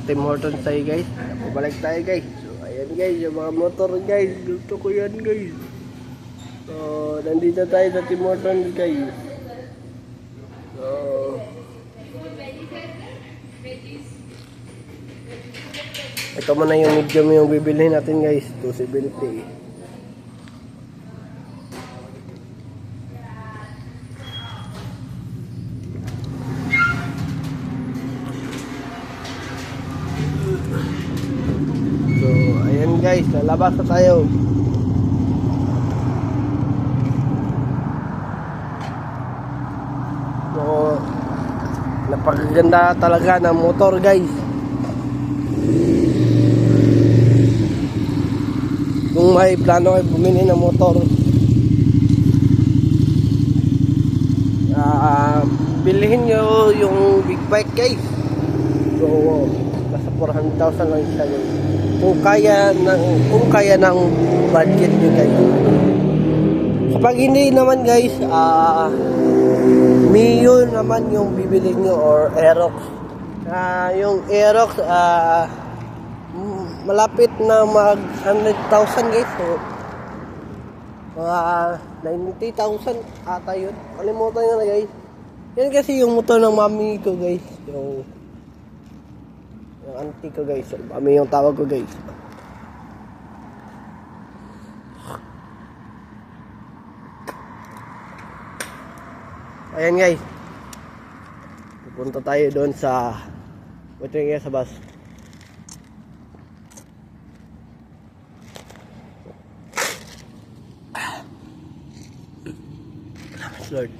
Tim Hortons tayo guys. Pabalik tayo guys. So ayan guys, yung mga motor guys. Gusto ko yan guys. So nandito tayo sa Tim Hortons guys. So ito muna yung medium yung bibilhin natin guys. 270. So, ayan guys, lalabas na tayo. So, napakaganda talaga ng motor guys. Kung may plano kayo bumili ng motor, bilhin nyo yung big bike guys. So, nasa 400,000 lang isa guys. Kung kaya ng budget nyo guys. Kapag hindi naman guys, Mio naman yung bibili nyo or Aerox. Yung Aerox, malapit na mag 100,000 guys. So, mga 90,000 ata yun. Kalimutan nyo na guys. Yan kasi yung motor ng mami ko guys. Yung auntie ko guys. Mami yung tawag ko guys. Ayan guys. Pupunta tayo doon sa waiting sa bus. Lord.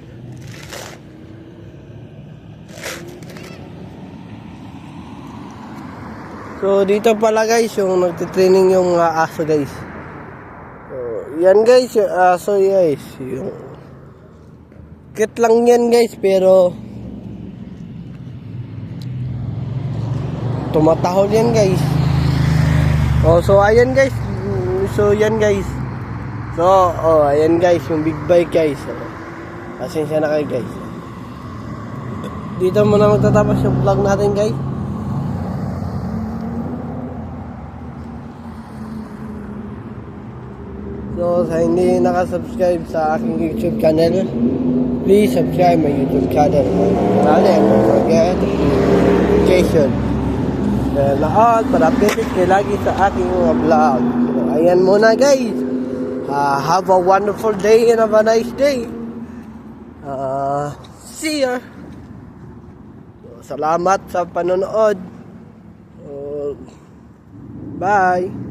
So dito pala guys yung nagtitraining yung aso guys. So yan guys yung aso guys. Yung kit lang yan guys pero tumatahol yan guys. Oh so ayan guys. So yan guys. So ayan guys yung big bike guys. Pasensya na kayo guys. Dito muna magtatapos yung vlog natin guys. So sa hindi nakasubscribe sa aking YouTube channel, please subscribe my YouTube channel. And don't forget notification. Lahat para updated kayo lagi sa aking mga vlog. So ayan muna guys. Have a wonderful day and have a nice day. See ya. So, salamat sa panonood. Bye.